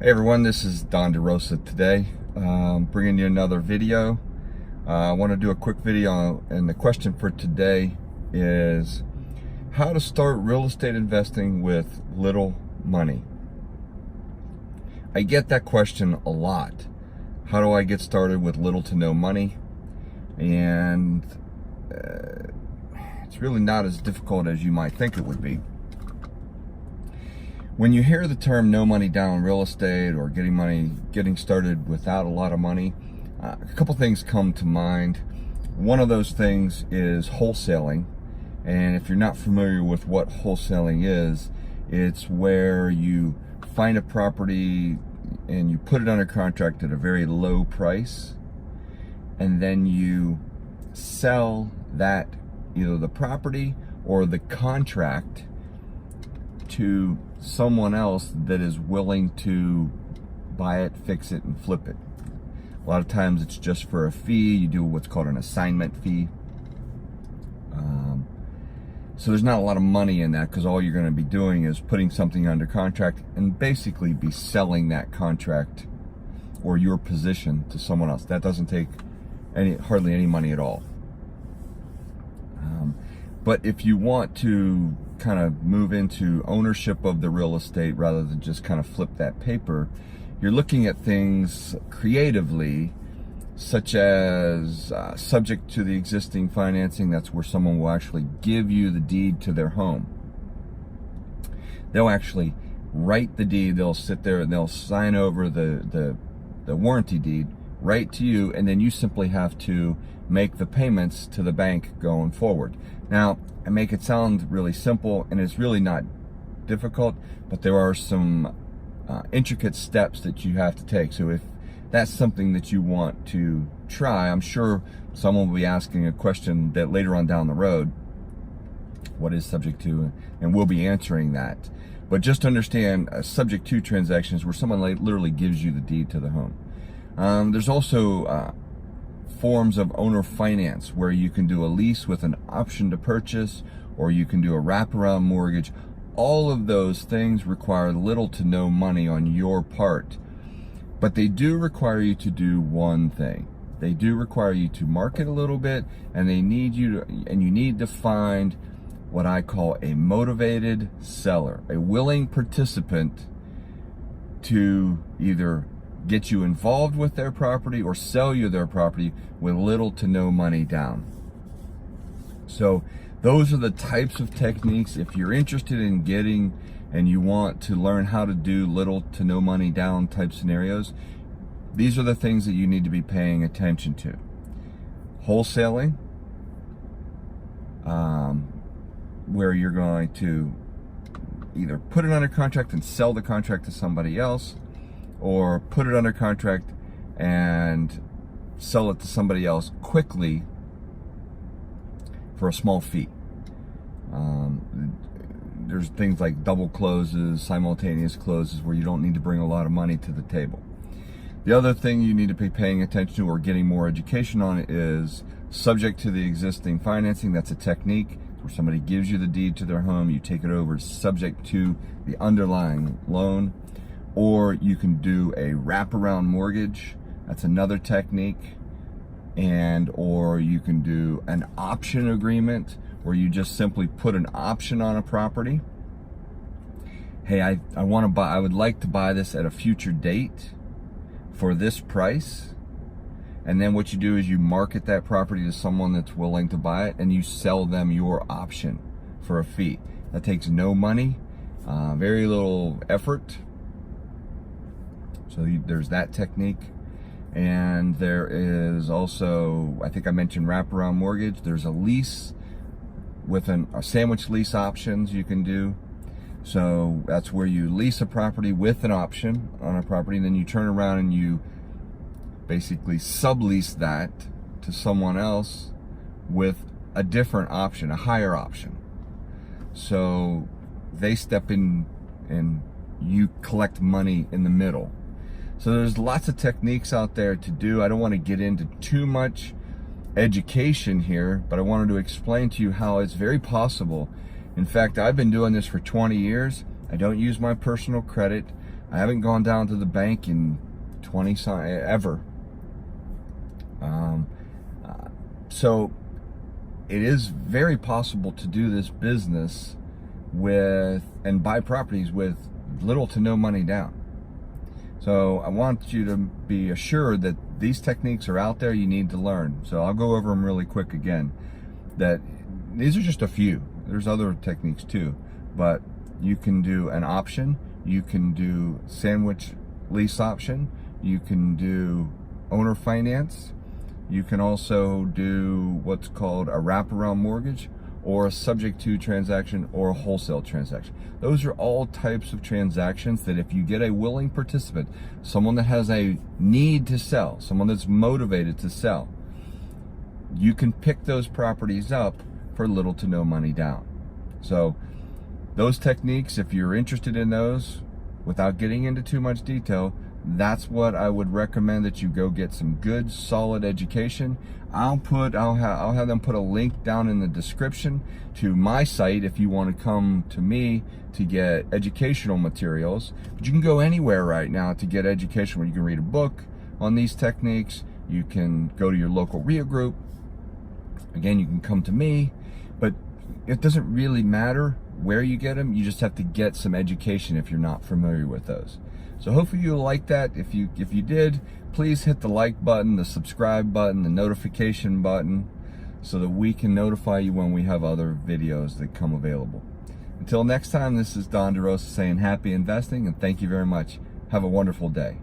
Hey everyone, this is Don DeRosa today, bringing you another video. I want to do a quick video, and the question for today is how to start real estate investing with little money. I get that question a lot. How do I get started with little to no money? And it's really not as difficult as you might think it would be. When you hear the term no money down real estate or getting started without a lot of money, a couple things come to mind. One of those things is wholesaling. And if you're not familiar with what wholesaling is, it's where you find a property and you put it under contract at a very low price, and then you sell that, either the property or the contract, to someone else that is willing to buy it, fix it, and flip it. A lot of times it's just for a fee. You do what's called an assignment fee. So there's not a lot of money in that, because all you're going to be doing is putting something under contract and basically be selling that contract or your position to someone else. That doesn't take hardly any money at all. But if you want to kind of move into ownership of the real estate rather than just kind of flip that paper, you're looking at things creatively, such as subject to the existing financing. That's where someone will actually give you the deed to their home. They'll actually write the deed. They'll sit there and they'll sign over the warranty deed right to you, and then you simply have to make the payments to the bank going forward. Now, I make it sound really simple, and it's really not difficult, but there are some intricate steps that you have to take. So if that's something that you want to try, I'm sure someone will be asking a question that later on down the road, what is subject to, and we'll be answering that. But just understand, subject to transactions where someone literally gives you the deed to the home. There's also forms of owner finance where you can do a lease with an option to purchase, or you can do a wraparound mortgage. All of those things require little to no money on your part, but they do require you to do one thing. They do require you to market a little bit, and you need to find what I call a motivated seller, a willing participant to either get you involved with their property or sell you their property with little to no money down. So those are the types of techniques. If you're interested in getting and you want to learn how to do little to no money down type scenarios, these are the things that you need to be paying attention to. Wholesaling, where you're going to either put it under contract and sell the contract to somebody else, or put it under contract and sell it to somebody else quickly for a small fee. There's things like double closes, simultaneous closes, where you don't need to bring a lot of money to the table. The other thing you need to be paying attention to or getting more education on is subject to the existing financing. That's a technique where somebody gives you the deed to their home, you take it over subject to the underlying loan. Or you can do a wraparound mortgage. That's another technique. Or you can do an option agreement, where you just simply put an option on a property. Hey, I would like to buy this at a future date for this price. And then what you do is you market that property to someone that's willing to buy it, and you sell them your option for a fee. That takes no money, very little effort. So there's that technique. And there is also, I think I mentioned wraparound mortgage. There's a lease with a sandwich lease options you can do. So that's where you lease a property with an option on a property, and then you turn around and you basically sublease that to someone else with a different option, a higher option. So they step in and you collect money in the middle. So there's lots of techniques out there to do. I don't want to get into too much education here, but I wanted to explain to you how it's very possible. In fact, I've been doing this for 20 years. I don't use my personal credit. I haven't gone down to the bank in ever. So it is very possible to do this business and buy properties with little to no money down. So I want you to be assured that these techniques are out there. You need to learn. So I'll go over them really quick again. That these are just a few. There's other techniques too, but you can do an option. You can do sandwich lease option. You can do owner finance. You can also do what's called a wraparound mortgage, or a subject to transaction, or a wholesale transaction. Those are all types of transactions that if you get a willing participant, someone that has a need to sell, someone that's motivated to sell, you can pick those properties up for little to no money down. So those techniques, if you're interested in those, without getting into too much detail, that's what I would recommend, that you go get some good solid education. I'll have them put a link down in the description to my site if you want to come to me to get educational materials. But you can go anywhere right now to get education, where you can read a book on these techniques. You can go to your local RIA group. Again, you can come to me, but it doesn't really matter where you get them. You just have to get some education if you're not familiar with those. So hopefully you'll like that. If you did, please hit the like button, the subscribe button, the notification button, so that we can notify you when we have other videos that come available. Until next time, this is Don DeRosa saying happy investing, and thank you very much. Have a wonderful day.